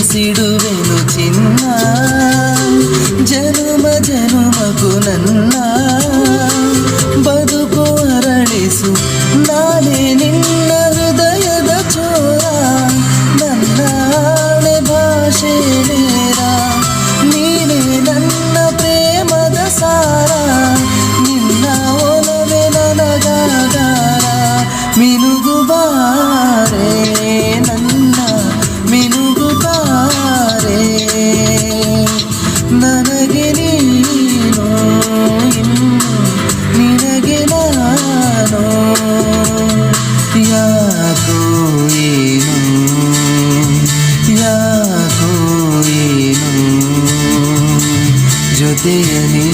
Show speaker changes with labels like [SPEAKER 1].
[SPEAKER 1] ಪ್ರೀತಿಸಿಡುವೆನು ಚಿನ್ನ ಜನುಮ ಜನುಮಕು ನನ್ನ ಬದುಕು ಅರಳಿಸು ನಾನೇ ನಿನ್ನ ಹೃದಯದ ಚೋರ ನನ್ನಾಣೆ ಭಾಷೆ ನೇರ ನೀನೇ ನನ್ನ ಪ್ರೇಮದ ಸಾರ ನಿನ್ನ ಒಲವೇ ನನಗಾಗಾರ ಮಿನುಗುಬಾರೆ ನನ್ನ ಮಿನುಗುತ್ತಾರೆ ನನಗೆ ನೀನು ಇನ್ನು ನಿನಗೆ ನಾನು ಯಾಕೋ ಏನು ಯಾಕೋ ಏನು ಜೊತೆಯಲ್ಲಿ